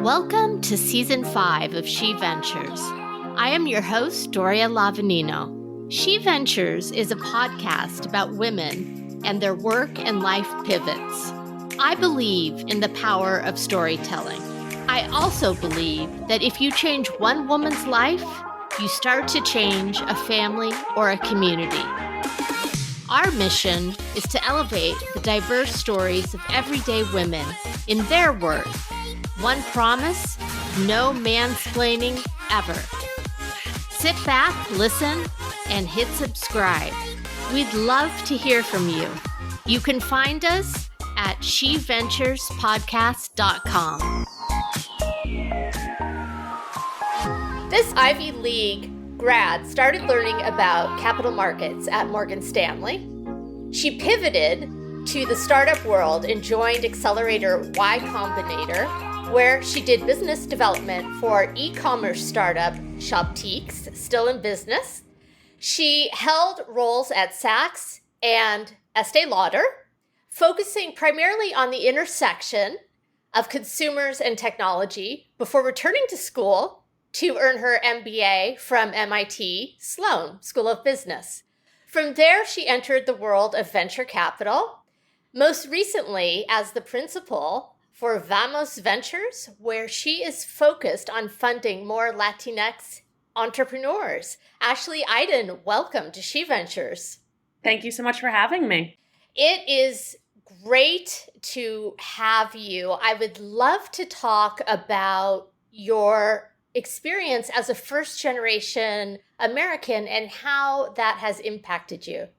Welcome to Season 5 of She Ventures. I am your host, Doria Lavanino. She Ventures is a podcast about women and their work and life pivots. I believe in the power of storytelling. I also believe that if you change one woman's life, you start to change a family or a community. Our mission is to elevate the diverse stories of everyday women in their work. One promise, no mansplaining ever. Sit back, listen, and hit subscribe. We'd love to hear from you. You can find us at sheventurespodcast.com. This Ivy League grad started learning about capital markets at Morgan Stanley. She pivoted to the startup world and joined accelerator Y Combinator, where she did business development for e-commerce startup Shoptiques, still in business. She held roles at Saks and Estee Lauder, focusing primarily on the intersection of consumers and technology before returning to school to earn her MBA from MIT Sloan School of Business. From there, she entered the world of venture capital, most recently as the principal for VamosVentures, where she is focused on funding more Latinx entrepreneurs. Ashley Aydin, welcome to She Ventures. Thank you so much for having me. It is great to have you. I would love to talk about your experience as a first-generation American and how that has impacted you.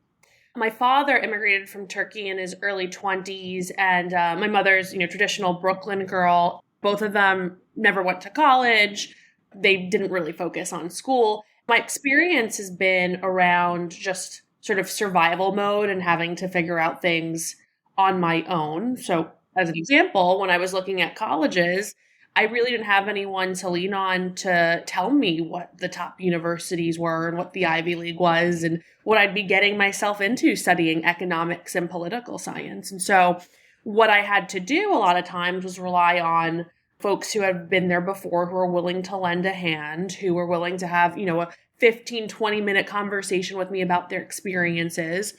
My father immigrated from Turkey in his early 20s, and my mother's, traditional Brooklyn girl. Both of them never went to college. They didn't really focus on school. My experience has been around just sort of survival mode and having to figure out things on my own. So as an example, when I was looking at colleges, I really didn't have anyone to lean on to tell me what the top universities were and what the Ivy League was and what I'd be getting myself into studying economics and political science. And so what I had to do a lot of times was rely on folks who had been there before, who were willing to lend a hand, who were willing to have, a 15, 20-minute conversation with me about their experiences.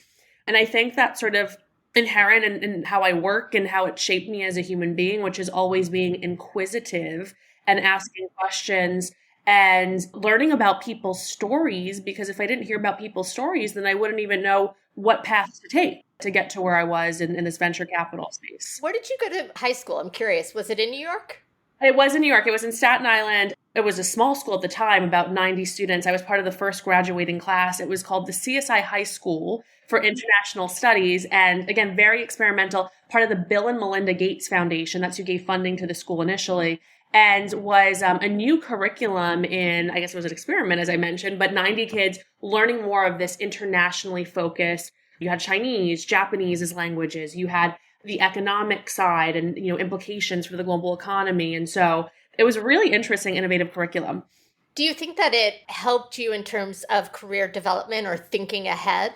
And I think that sort of inherent in how I work and how it shaped me as a human being, which is always being inquisitive and asking questions and learning about people's stories, because if I didn't hear about people's stories, then I wouldn't even know what path to take to get to where I was in this venture capital space. Where did you go to high school? I'm curious. Was it in New York? It was in New York. It was in Staten Island. It was a small school at the time, about 90 students. I was part of the first graduating class. It was called the CSI High School for International Studies. And again, very experimental, part of the Bill and Melinda Gates Foundation. That's who gave funding to the school initially, and was a new curriculum in, I guess it was an experiment, as I mentioned, but 90 kids learning more of this internationally focused. You had Chinese, Japanese as languages. You had the economic side and, implications for the global economy. And so it was a really interesting, innovative curriculum. Do you think that it helped you in terms of career development or thinking ahead?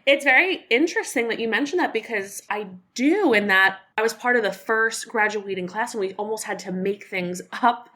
It's very interesting that you mentioned that, because I do, in that I was part of the first graduating class and we almost had to make things up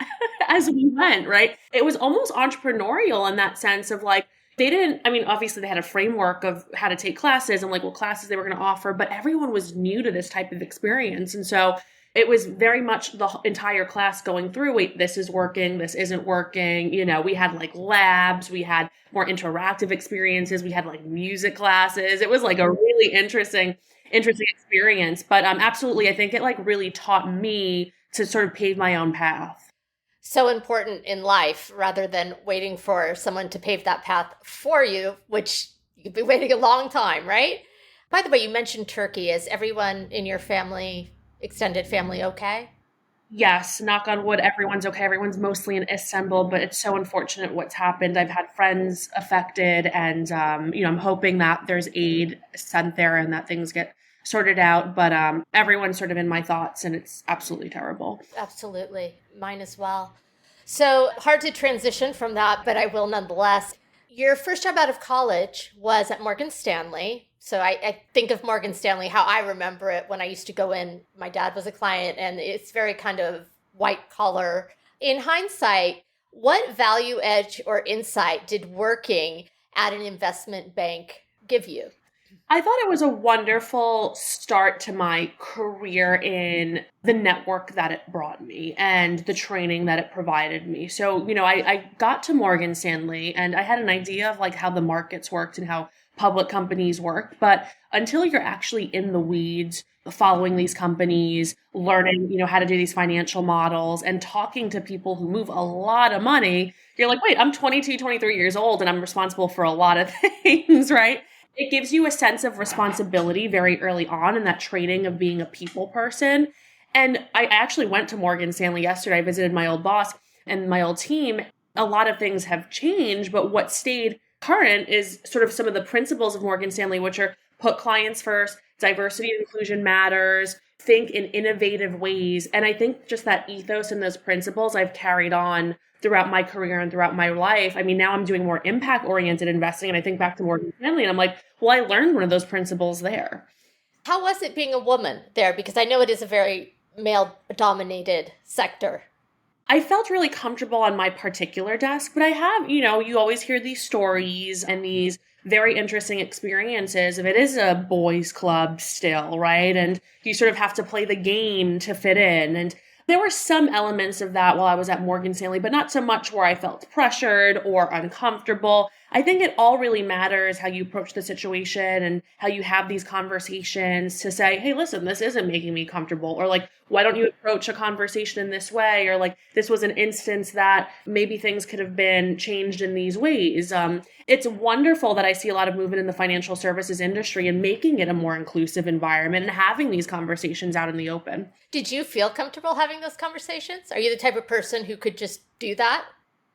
as we went, right? It was almost entrepreneurial in that sense of obviously they had a framework of how to take classes and what classes they were going to offer, but everyone was new to this type of experience. And so it was very much the entire class going through, wait, this is working, this isn't working. We had labs, we had more interactive experiences, we had music classes. It was a really interesting experience. But absolutely, I think it really taught me to sort of pave my own path. So important in life, rather than waiting for someone to pave that path for you, which you could be waiting a long time, right? By the way, you mentioned Turkey. Is everyone in your family, extended family, okay? Yes, knock on wood, everyone's okay. Everyone's mostly in Istanbul, but it's so unfortunate what's happened. I've had friends affected, and I'm hoping that there's aid sent there and that things get sorted out. But everyone's sort of in my thoughts, and it's absolutely terrible. Absolutely. Mine as well. So hard to transition from that, but I will nonetheless. Your first job out of college was at Morgan Stanley. So I think of Morgan Stanley, how I remember it when I used to go in. My dad was a client, and it's very kind of white collar. In hindsight, what value edge or insight did working at an investment bank give you? I thought it was a wonderful start to my career in the network that it brought me and the training that it provided me. So, I got to Morgan Stanley and I had an idea of like how the markets worked and how public companies worked. But until you're actually in the weeds, following these companies, learning, how to do these financial models and talking to people who move a lot of money, you're like, wait, I'm 22, 23 years old and I'm responsible for a lot of things, right? It gives you a sense of responsibility very early on in that training of being a people person. And I actually went to Morgan Stanley yesterday. I visited my old boss and my old team. A lot of things have changed, but what stayed current is sort of some of the principles of Morgan Stanley, which are put clients first, diversity and inclusion matters, think in innovative ways. And I think just that ethos and those principles I've carried on throughout my career and throughout my life. I mean, now I'm doing more impact-oriented investing, and I think back to Morgan Stanley, and I'm like, well, I learned one of those principles there. How was it being a woman there? Because I know it is a very male-dominated sector. I felt really comfortable on my particular desk, but I have, you always hear these stories and these very interesting experiences if it is a boys' club still, right? And you sort of have to play the game to fit in. And there were some elements of that while I was at Morgan Stanley, but not so much where I felt pressured or uncomfortable. I think it all really matters how you approach the situation and how you have these conversations to say, hey, listen, this isn't making me comfortable. Or like, why don't you approach a conversation in this way? Or like, this was an instance that maybe things could have been changed in these ways. It's wonderful that I see a lot of movement in the financial services industry and making it a more inclusive environment and having these conversations out in the open. Did you feel comfortable having those conversations? Are you the type of person who could just do that?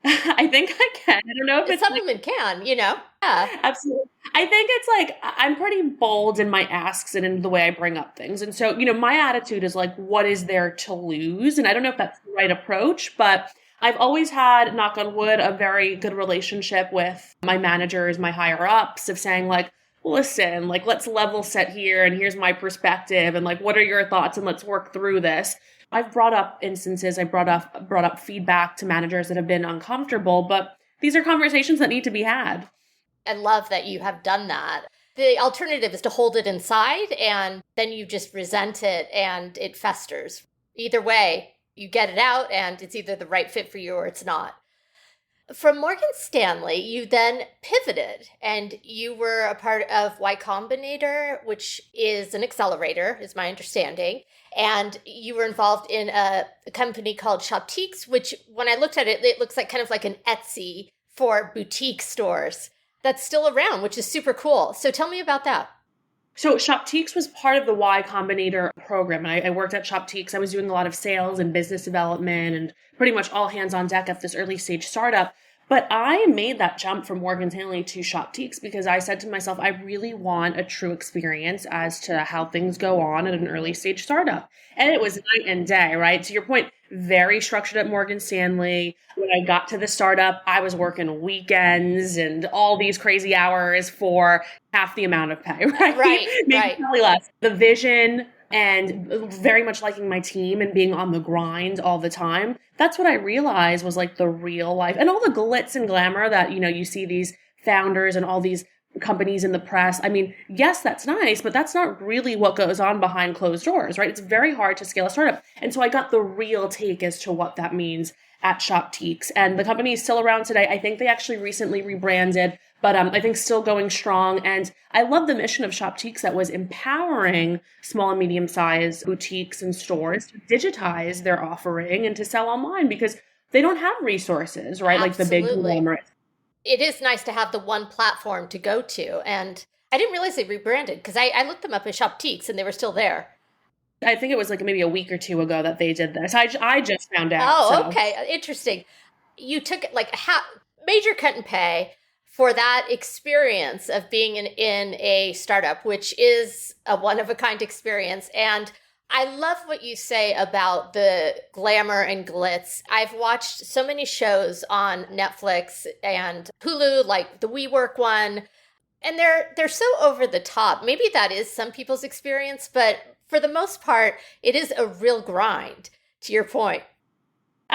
I think I can. I don't know if it's some women can, Yeah. Absolutely. I think it's like, I'm pretty bold in my asks and in the way I bring up things. And so, my attitude is like, what is there to lose? And I don't know if that's the right approach, but I've always had, knock on wood, a very good relationship with my managers, my higher ups of saying like, listen, like, let's level set here. And here's my perspective. And like, what are your thoughts? And let's work through this. I've brought up instances, I brought up feedback to managers that have been uncomfortable, but these are conversations that need to be had. I love that you have done that. The alternative is to hold it inside and then you just resent it and it festers. Either way, you get it out and it's either the right fit for you or it's not. From Morgan Stanley, you then pivoted and you were a part of Y Combinator, which is an accelerator, is my understanding. And you were involved in a company called Shoptiques, which when I looked at it, it looks like kind of like an Etsy for boutique stores that's still around, which is super cool. So tell me about that. So Shoptiques was part of the Y Combinator program. And I worked at Shoptiques. I was doing a lot of sales and business development and pretty much all hands on deck at this early stage startup. But I made that jump from Morgan Stanley to Shoptiques because I said to myself, I really want a true experience as to how things go on at an early stage startup. And it was night and day, right? To your point, very structured at Morgan Stanley. When I got to the startup, I was working weekends and all these crazy hours for half the amount of pay, right? Maybe probably less. The vision and very much liking my team and being on the grind all the time. That's what I realized was like the real life and all the glitz and glamour that, you see these founders and all these companies in the press. I mean, yes, that's nice, but that's not really what goes on behind closed doors, right? It's very hard to scale a startup. And so I got the real take as to what that means at Shoptiques. And the company is still around today. I think they actually recently rebranded, but I think still going strong. And I love the mission of Shoptiques that was empowering small and medium-sized boutiques and stores to digitize their offering and to sell online because they don't have resources, right? Absolutely. Like the big conglomerates. It is nice to have the one platform to go to. And I didn't realize they rebranded because I looked them up as Shoptiques and they were still there. I think it was like maybe a week or two ago that they did this. I just found out. Oh, okay. Interesting. You took like a major cut in pay for that experience of being in a startup, which is a one-of-a-kind experience. And I love what you say about the glamour and glitz. I've watched so many shows on Netflix and Hulu, like the WeWork one, and they're so over the top. Maybe that is some people's experience, but for the most part, it is a real grind, to your point.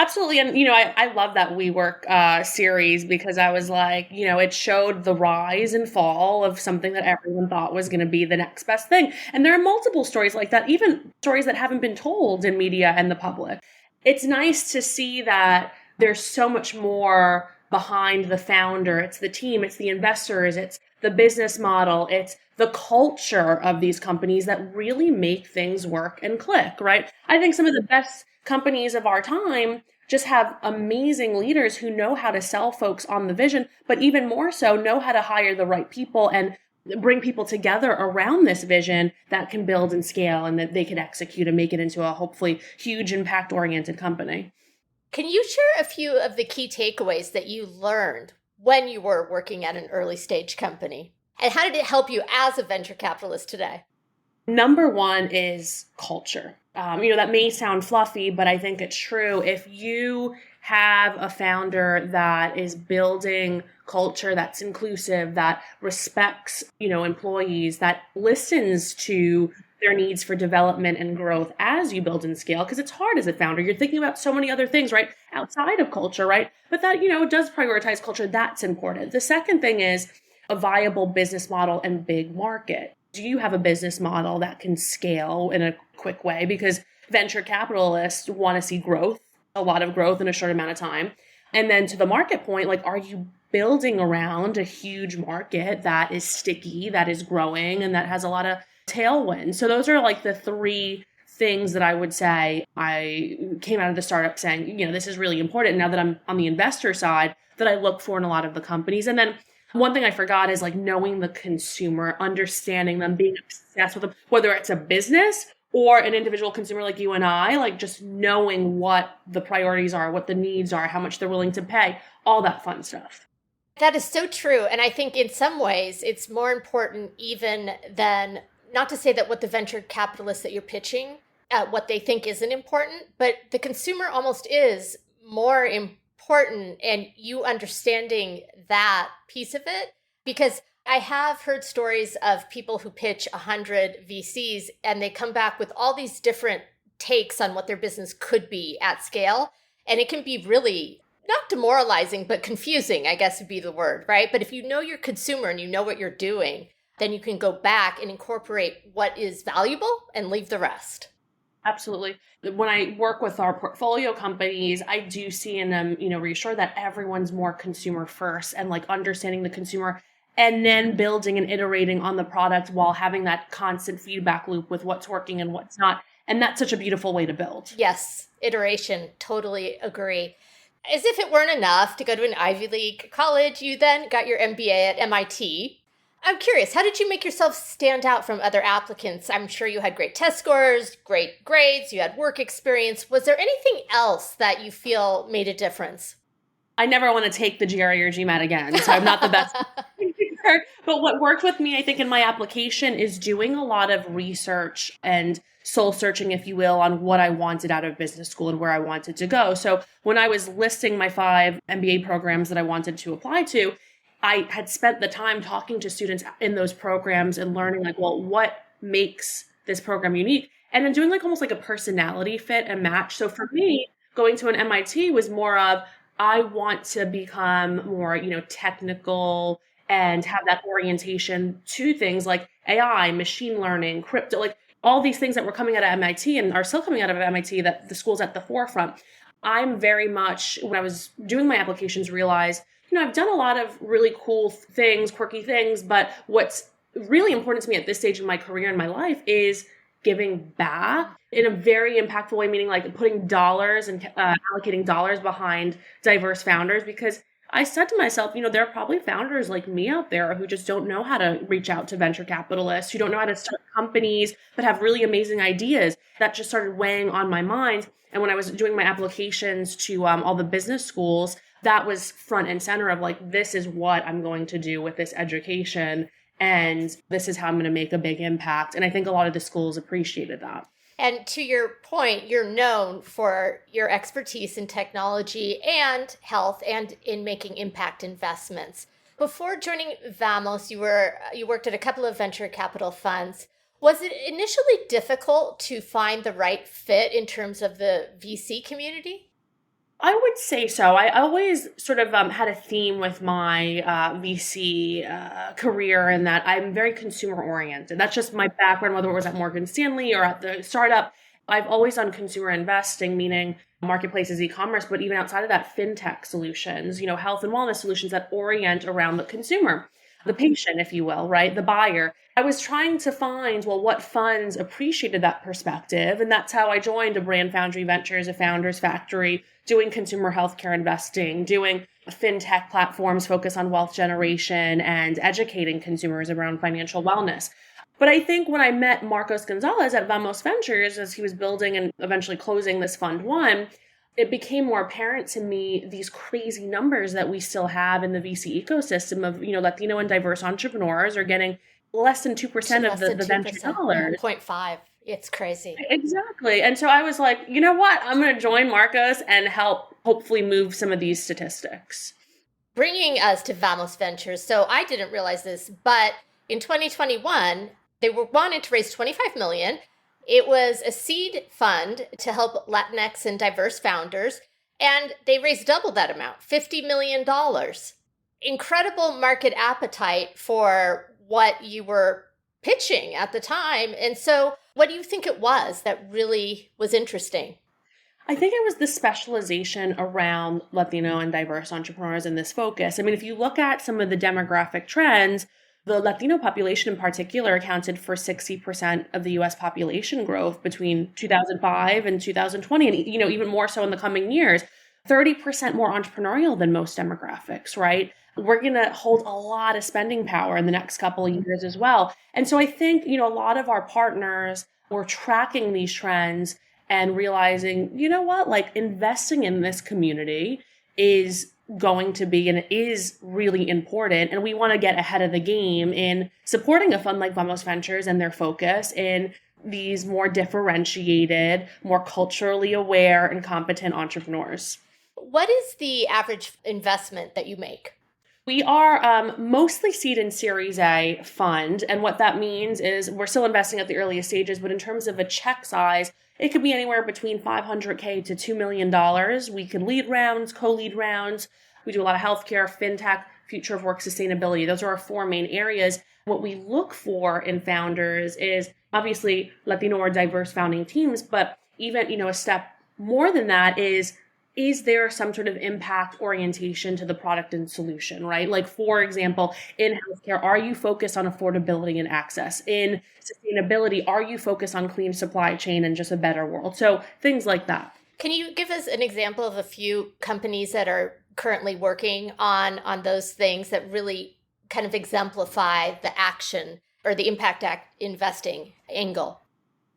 Absolutely. And, I love that WeWork series because I was like, it showed the rise and fall of something that everyone thought was going to be the next best thing. And there are multiple stories like that, even stories that haven't been told in media and the public. It's nice to see that there's so much more behind the founder. It's the team, it's the investors, it's the business model, it's the culture of these companies that really make things work and click, right? I think some of the best companies of our time just have amazing leaders who know how to sell folks on the vision, but even more so know how to hire the right people and bring people together around this vision that can build and scale and that they can execute and make it into a hopefully huge impact oriented company. Can you share a few of the key takeaways that you learned when you were working at an early stage company? And how did it help you as a venture capitalist today? Number one is culture. That may sound fluffy, but I think it's true. If you have a founder that is building culture that's inclusive, that respects, employees, that listens to their needs for development and growth as you build and scale, because it's hard as a founder. You're thinking about so many other things, right? Outside of culture, right? But that, does prioritize culture. That's important. The second thing is a viable business model and big market. Do you have a business model that can scale in a quick way? Because venture capitalists want to see growth, a lot of growth in a short amount of time. And then to the market point, like, are you building around a huge market that is sticky, that is growing, and that has a lot of tailwind? So those are like the three things that I would say I came out of the startup saying, this is really important now that I'm on the investor side, that I look for in a lot of the companies. And then one thing I forgot is like knowing the consumer, understanding them, being obsessed with them, whether it's a business or an individual consumer like you and I, like just knowing what the priorities are, what the needs are, how much they're willing to pay, all that fun stuff. That is so true. And I think in some ways it's more important even than, not to say that what the venture capitalists that you're pitching, what they think isn't important, but the consumer almost is more important, and you understanding that piece of it. Because I have heard stories of people who pitch 100 VCs and they come back with all these different takes on what their business could be at scale. And it can be really not demoralizing, but confusing, I guess would be the word, right? But if you know your consumer and you know what you're doing, then you can go back and incorporate what is valuable and leave the rest. Absolutely. When I work with our portfolio companies, I do see in them, reassure that everyone's more consumer first and like understanding the consumer and then building and iterating on the product while having that constant feedback loop with what's working and what's not. And that's such a beautiful way to build. Yes, iteration. Totally agree. As if it weren't enough to go to an Ivy League college, you then got your MBA at MIT. I'm curious, how did you make yourself stand out from other applicants? I'm sure you had great test scores, great grades, you had work experience. Was there anything else that you feel made a difference? I never want to take the GRE or GMAT again, so I'm not the best. But what worked with me, I think, in my application is doing a lot of research and soul searching, if you will, on what I wanted out of business school and where I wanted to go. So when I was listing my 5 MBA programs that I wanted to apply to, I had spent the time talking to students in those programs and learning like, well, what makes this program unique? And then doing like almost like a personality fit and match. So for me, going to an MIT was more of, I want to become more, technical and have that orientation to things like AI, machine learning, crypto, like all these things that were coming out of MIT and are still coming out of MIT that the school's at the forefront. I'm very much, when I was doing my applications, realized I've done a lot of really cool things, quirky things, but what's really important to me at this stage in my career and my life is giving back in a very impactful way, meaning like putting dollars and allocating dollars behind diverse founders. Because I said to myself, there are probably founders like me out there who just don't know how to reach out to venture capitalists, who don't know how to start companies, but have really amazing ideas. That just started weighing on my mind. And when I was doing my applications to all the business schools, that was front and center of like, this is what I'm going to do with this education. And this is how I'm going to make a big impact. And I think a lot of the schools appreciated that. And to your point, you're known for your expertise in technology and health and in making impact investments. Before joining Vamos, you worked at a couple of venture capital funds. Was it initially difficult to find the right fit in terms of the VC community? I would say so. I always sort of had a theme with my VC career in that I'm very consumer oriented. That's just my background, whether it was at Morgan Stanley or at the startup. I've always done consumer investing, meaning marketplaces, e-commerce, but even outside of that, fintech solutions, health and wellness solutions that orient around the consumer, the patient, if you will, right? The buyer. I was trying to find, well, what funds appreciated that perspective. And that's how I joined a Brand Foundry Ventures, a Founders Factory, doing consumer healthcare investing, doing fintech platforms focused on wealth generation and educating consumers around financial wellness. But I think when I met Marcos Gonzalez at VamosVentures, as he was building and eventually closing this Fund 1, it became more apparent to me these crazy numbers that we still have in the VC ecosystem of, Latino and diverse entrepreneurs are getting less than 2% of the venture dollars. 0.5. It's crazy. Exactly. And so I was like, you know what? I'm going to join Marcos and help hopefully move some of these statistics. Bringing us to VamosVentures. So I didn't realize this, but in 2021, they were wanted to raise $25 million. It was a seed fund to help Latinx and diverse founders, and they raised double that amount, $50 million. Incredible market appetite for what you were pitching at the time. And so what do you think it was that really was interesting? I think it was the specialization around Latino and diverse entrepreneurs in this focus. I mean, if you look at some of the demographic trends, the Latino population in particular accounted for 60% of the US population growth between 2005 and 2020, and even more so in the coming years. 30% more entrepreneurial than most demographics, right? We're going to hold a lot of spending power in the next couple of years as well. And so I think, a lot of our partners were tracking these trends and realizing, like investing in this community is going to be and it is really important. And we want to get ahead of the game in supporting a fund like VamosVentures and their focus in these more differentiated, more culturally aware and competent entrepreneurs. What is the average investment that you make? We are mostly seed and Series A fund. And what that means is we're still investing at the earliest stages, but in terms of a check size, it could be anywhere between $500K to $2 million. We can lead rounds, co-lead rounds. We do a lot of healthcare, fintech, future of work, sustainability. Those are our four main areas. What we look for in founders is obviously Latino or diverse founding teams, but even, a step more than that is there some sort of impact orientation to the product and solution, right? Like, for example, in healthcare, are you focused on affordability and access? In sustainability, are you focused on clean supply chain and just a better world? So things like that. Can you give us an example of a few companies that are currently working on those things that really kind of exemplify the action or the impact investing angle?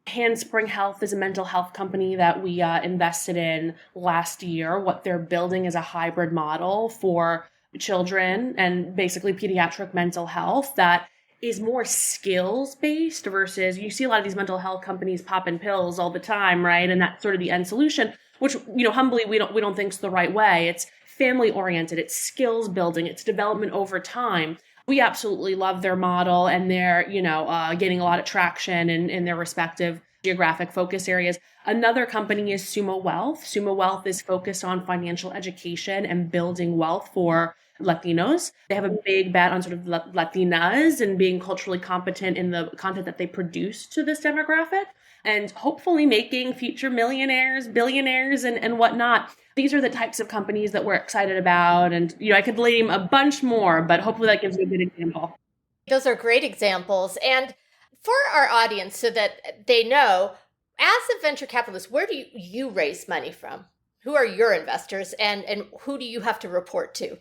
Handspring Health is a mental health company that we invested in last year. What they're building is a hybrid model for children and basically pediatric mental health that is more skills-based versus you see a lot of these mental health companies popping pills all the time, right? And that's sort of the end solution, which, humbly, we don't think is the right way. It's family-oriented, it's skills building, it's development over time. We absolutely love their model, and they're, getting a lot of traction in their respective geographic focus areas. Another company is Sumo Wealth. Sumo Wealth is focused on financial education and building wealth for Latinos. They have a big bet on sort of Latinas and being culturally competent in the content that they produce to this demographic, and hopefully making future millionaires, billionaires, and whatnot. These are the types of companies that we're excited about. And, I could name a bunch more, but hopefully that gives you a good example. Those are great examples. And for our audience, so that they know, as a venture capitalist, where do you raise money from? Who are your investors and who do you have to report to?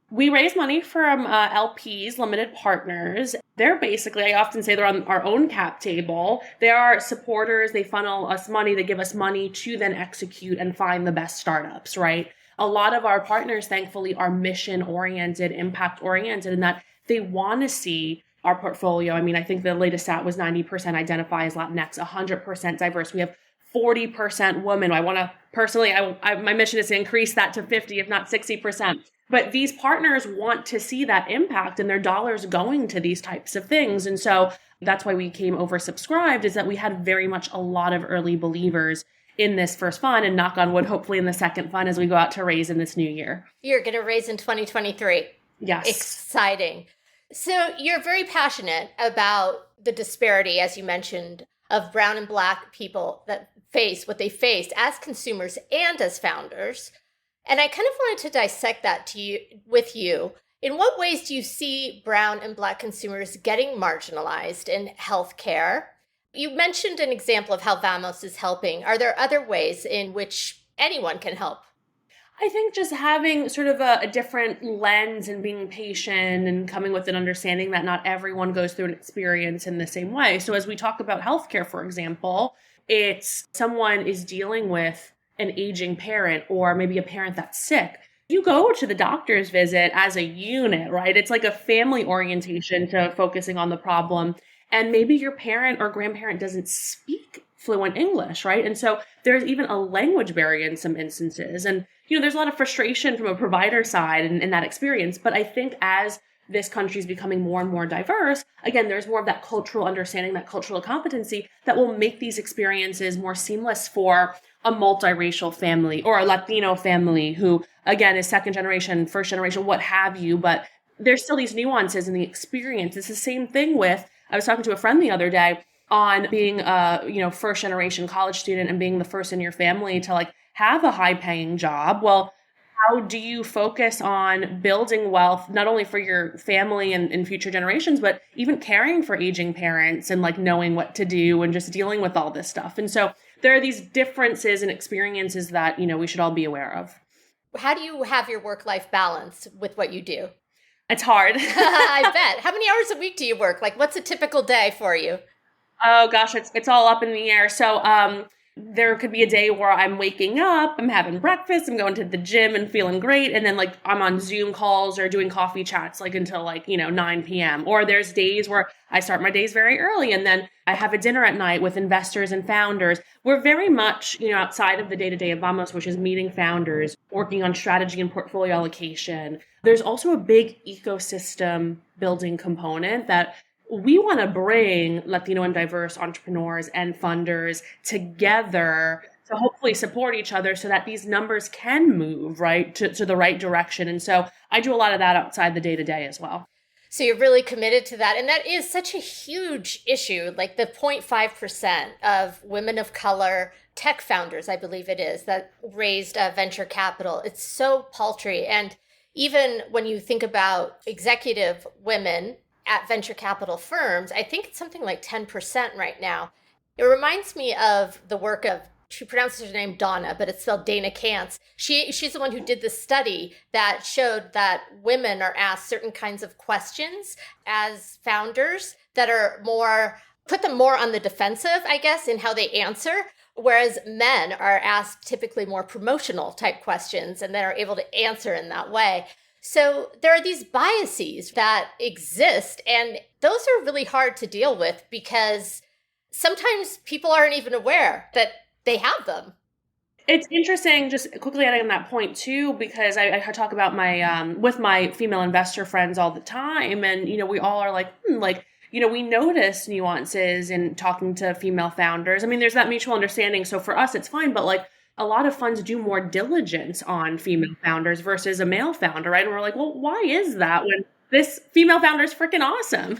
We raise money from LPs, limited partners. They're basically, I often say they're on our own cap table. They are supporters. They funnel us money. They give us money to then execute and find the best startups, right? A lot of our partners, thankfully, are mission-oriented, impact-oriented, in that they want to see our portfolio. I mean, I think the latest stat was 90% identify as Latinx, 100% diverse. We have 40% women. I want to personally, my mission is to increase that to 50, if not 60%. But these partners want to see that impact and their dollars going to these types of things. And so that's why we came oversubscribed, is that we had very much a lot of early believers in this first fund, and knock on wood, hopefully in the second fund as we go out to raise in this new year. You're going to raise in 2023. Yes. Exciting. So you're very passionate about the disparity, as you mentioned, of brown and black people that face what they faced as consumers and as founders. And I kind of wanted to dissect that with you. In what ways do you see brown and black consumers getting marginalized in healthcare? You mentioned an example of how Vamos is helping. Are there other ways in which anyone can help? I think just having sort of a different lens and being patient and coming with an understanding that not everyone goes through an experience in the same way. So as we talk about healthcare, for example, it's someone is dealing with an aging parent or maybe a parent that's sick. You go to the doctor's visit as a unit, right? It's like a family orientation to focusing on the problem. And maybe your parent or grandparent doesn't speak fluent English, right? And so there's even a language barrier in some instances. And, there's a lot of frustration from a provider side in that experience. But I think as this country is becoming more and more diverse, again, there's more of that cultural understanding, that cultural competency that will make these experiences more seamless for a multiracial family or a Latino family who, again, is second generation, first generation, what have you. But there's still these nuances in the experience. It's the same thing with, I was talking to a friend the other day on being a, first generation college student and being the first in your family to have a high paying job. Well, how do you focus on building wealth, not only for your family and future generations, but even caring for aging parents and knowing what to do and just dealing with all this stuff. And so there are these differences and experiences that, we should all be aware of. How do you have your work-life balance with what you do? It's hard. I bet. How many hours a week do you work? What's a typical day for you? Oh gosh, it's all up in the air. So there could be a day where I'm waking up, I'm having breakfast, I'm going to the gym and feeling great. And then I'm on Zoom calls or doing coffee chats until 9 p.m. Or there's days where I start my days very early and then I have a dinner at night with investors and founders. We're very much, outside of the day-to-day of Vamos, which is meeting founders, working on strategy and portfolio allocation. There's also a big ecosystem building component that we want to bring Latino and diverse entrepreneurs and funders together to hopefully support each other so that these numbers can move to the right direction. And so I do a lot of that outside the day-to-day as well. So you're really committed to that. And that is such a huge issue, the 0.5% of women of color tech founders, I believe it is, that raised venture capital. It's so paltry. And even when you think about executive women at venture capital firms, I think it's something like 10% right now. It reminds me of the work of, she pronounces her name Donna, but it's spelled Dana Kantz. She's the one who did the study that showed that women are asked certain kinds of questions as founders that are put them more on the defensive, I guess, in how they answer, whereas men are asked typically more promotional type questions and then are able to answer in that way. So there are these biases that exist, and those are really hard to deal with because sometimes people aren't even aware that they have them. It's interesting, just quickly adding on that point too, because I talk about my with my female investor friends all the time, and we all are we notice nuances in talking to female founders. I mean, there's that mutual understanding, so for us it's fine, but a lot of funds do more diligence on female founders versus a male founder, right? And we're well, why is that when this female founder is freaking awesome?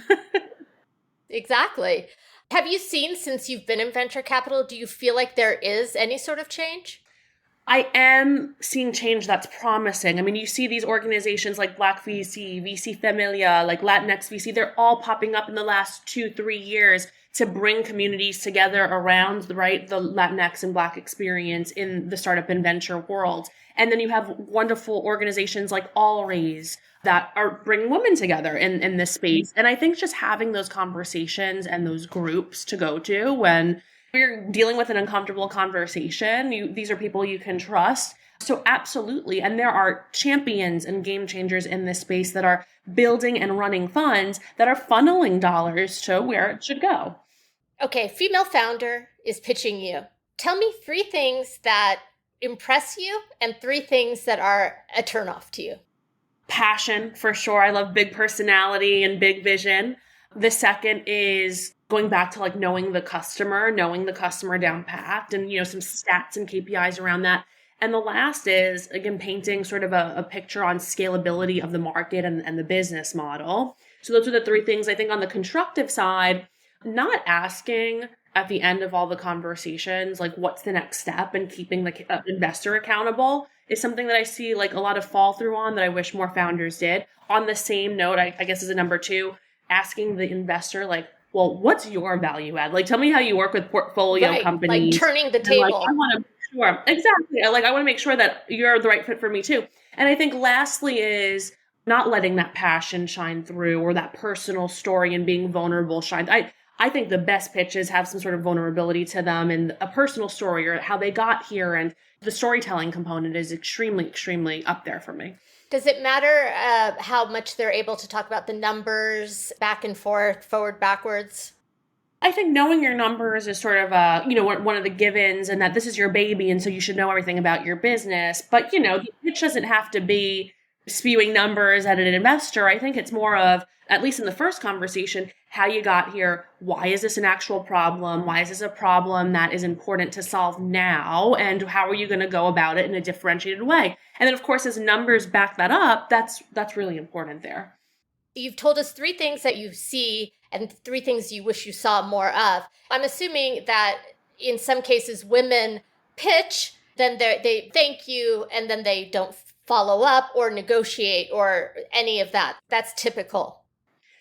Exactly. Have you seen, since you've been in venture capital, do you feel like there is any sort of change? I am seeing change that's promising. I mean, you see these organizations like Black VC, VC Familia, Latinx VC, they're all popping up in the last 2-3 years to bring communities together around the Latinx and Black experience in the startup and venture world. And then you have wonderful organizations like All Raise that are bringing women together in this space. And I think just having those conversations and those groups to go to when you're dealing with an uncomfortable conversation, these are people you can trust. So absolutely. And there are champions and game changers in this space that are building and running funds that are funneling dollars to where it should go. Okay, female founder is pitching you. Tell me 3 things that impress you and 3 things that are a turnoff to you. Passion, for sure. I love big personality and big vision. The second is going back to like knowing the customer down pat, and, some stats and KPIs around that. And the last is, again, painting sort of a picture on scalability of the market and the business model. So those are the three things I think on the constructive side, not asking at the end of all the conversations, like what's the next step, and keeping the investor accountable is something that I see like a lot of fall through on that I wish more founders did. On the same note, I guess as a number two, asking the investor like, well, what's your value add? Like, tell me how you work with portfolio companies. Like turning the table. Like, I want to sure. Exactly. Like, I want to make sure that you're the right fit for me too. And I think lastly is not letting that passion shine through, or that personal story and being vulnerable shine. I think the best pitches have some sort of vulnerability to them and a personal story or how they got here. And the storytelling component is extremely, extremely up there for me. Does it matter how much they're able to talk about the numbers back and forth, forward, backwards? I think knowing your numbers is sort of one of the givens, and that this is your baby, and so you should know everything about your business. But, the pitch doesn't have to be spewing numbers at an investor. I think it's more of, at least in the first conversation, how you got here. Why is this an actual problem? Why is this a problem that is important to solve now? And how are you going to go about it in a differentiated way? And then, of course, as numbers back that up, that's really important there. You've told us three things that you see and three things you wish you saw more of. I'm assuming that in some cases women pitch, then they thank you, and then they don't follow up or negotiate or any of that. That's typical.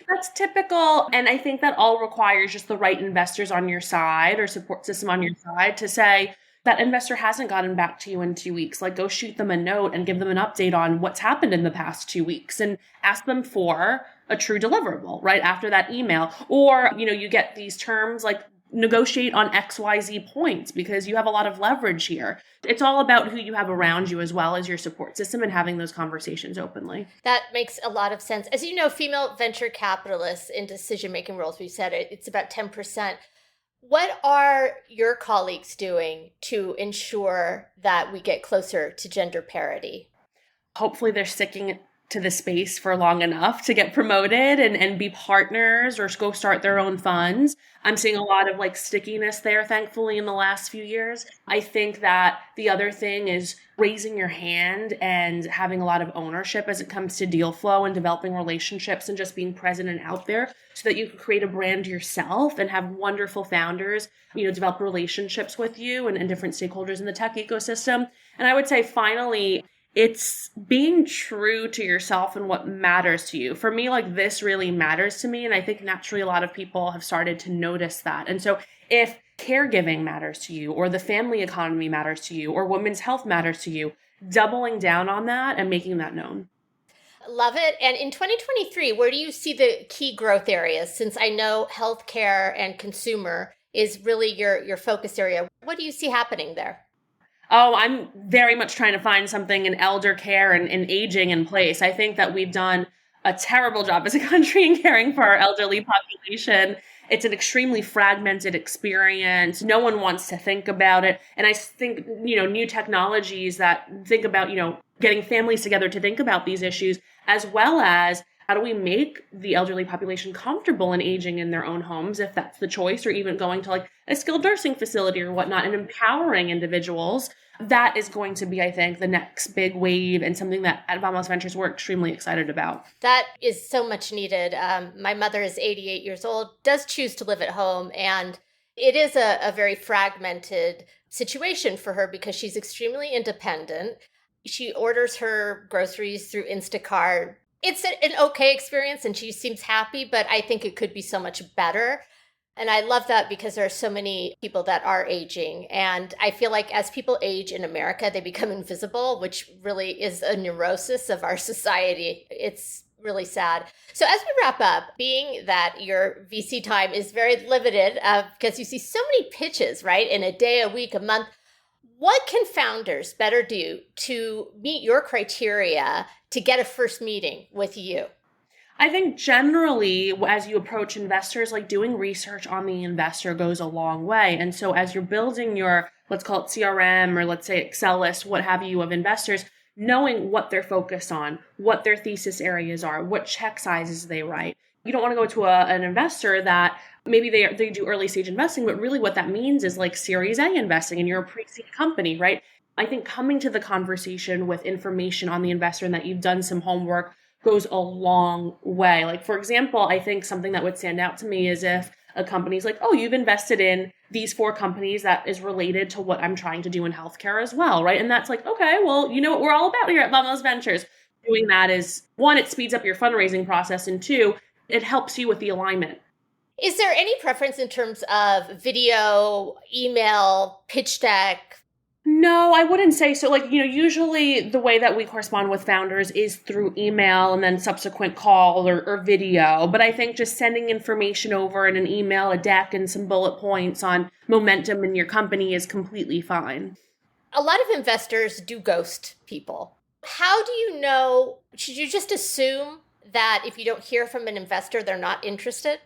That's typical. And I think that all requires just the right investors on your side or support system on your side to say, that investor hasn't gotten back to you in 2 weeks. Like, go shoot them a note and give them an update on what's happened in the past 2 weeks, and ask them for a true deliverable right after that email. Or, you get these terms like negotiate on XYZ points, because you have a lot of leverage here. It's all about who you have around you as well as your support system, and having those conversations openly. That makes a lot of sense. As you know, female venture capitalists in decision-making roles, we said it's about 10%. What are your colleagues doing to ensure that we get closer to gender parity? Hopefully they're sticking to the space for long enough to get promoted and be partners or go start their own funds. I'm seeing a lot of like stickiness there, thankfully, in the last few years. I think that the other thing is raising your hand and having a lot of ownership as it comes to deal flow and developing relationships and just being present and out there, so that you can create a brand yourself and have wonderful founders, develop relationships with you and different stakeholders in the tech ecosystem. And I would say finally, it's being true to yourself and what matters to you. For me, like, this really matters to me. And I think naturally a lot of people have started to notice that. And so if caregiving matters to you, or the family economy matters to you, or women's health matters to you, doubling down on that and making that known. Love it. And in 2023, where do you see the key growth areas? Since I know healthcare and consumer is really your focus area, what do you see happening there? Oh, I'm very much trying to find something in elder care and aging in place. I think that we've done a terrible job as a country in caring for our elderly population. It's an extremely fragmented experience. No one wants to think about it. And I think, new technologies that think about, getting families together to think about these issues, as well as how do we make the elderly population comfortable in aging in their own homes, if that's the choice, or even going to like a skilled nursing facility or whatnot, and empowering individuals. That is going to be, I think, the next big wave, and something that at VamosVentures we're extremely excited about. That is so much needed. My mother is 88 years old, does choose to live at home, and it is a very fragmented situation for her because she's extremely independent. She orders her groceries through Instacart. It's an okay experience and she seems happy, but I think it could be so much better. And I love that because there are so many people that are aging. And I feel like as people age in America, they become invisible, which really is a neurosis of our society. It's really sad. So as we wrap up, being that your VC time is very limited because you see so many pitches, right, in a day, a week, a month, what can founders better do to meet your criteria to get a first meeting with you? I think generally, as you approach investors, like doing research on the investor goes a long way. And so as you're building your, let's call it CRM, or let's say Excel list, what have you, of investors, knowing what they're focused on, what their thesis areas are, what check sizes they write, You don't want to go to an investor that maybe they do early stage investing, but really what that means is like Series A investing and you're a pre-seed company, right? I think coming to the conversation with information on the investor and that you've done some homework goes a long way. Like, for example, I think something that would stand out to me is if a company's like, oh, you've invested in these 4 companies that is related to what I'm trying to do in healthcare as well, right? And that's like, okay, well, you know what we're all about here at VamosVentures. Doing that is, 1, it speeds up your fundraising process, and 2, it helps you with the alignment. Is there any preference in terms of video, email, pitch deck? No, I wouldn't say so. Like, usually the way that we correspond with founders is through email and then subsequent call or video. But I think just sending information over in an email, a deck, and some bullet points on momentum in your company is completely fine. A lot of investors do ghost people. How do you know? Should you just assume that if you don't hear from an investor, they're not interested?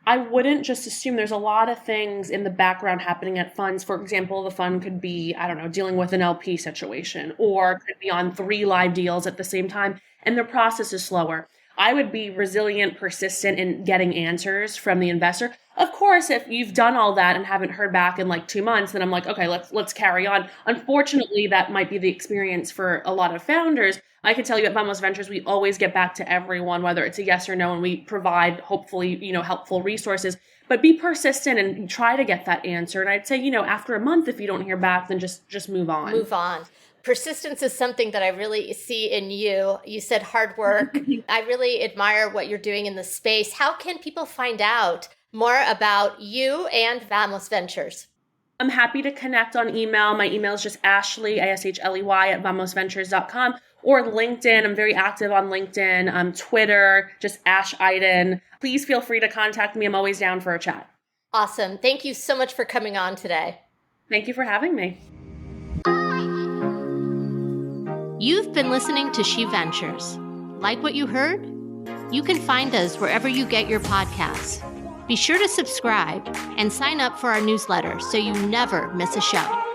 I wouldn't just assume. There's a lot of things in the background happening at funds. For example, the fund could be, dealing with an LP situation, or could be on 3 live deals at the same time, and the process is slower. I would be resilient, persistent in getting answers from the investor. Of course, if you've done all that and haven't heard back in like 2 months, then I'm like, okay, let's carry on. Unfortunately, that might be the experience for a lot of founders. I can tell you at VamosVentures, we always get back to everyone, whether it's a yes or no, and we provide hopefully, helpful resources. But be persistent and try to get that answer. And I'd say, after a month, if you don't hear back, then just move on. Move on. Persistence is something that I really see in you. You said hard work. I really admire what you're doing in the space. How can people find out more about you and VamosVentures? I'm happy to connect on email. My email is just Ashley, Ashley, at VamosVentures.com, or LinkedIn. I'm very active on LinkedIn, Twitter, just Ash Aydin. Please feel free to contact me. I'm always down for a chat. Awesome. Thank you so much for coming on today. Thank you for having me. You've been listening to She Ventures. Like what you heard? You can find us wherever you get your podcasts. Be sure to subscribe and sign up for our newsletter so you never miss a show.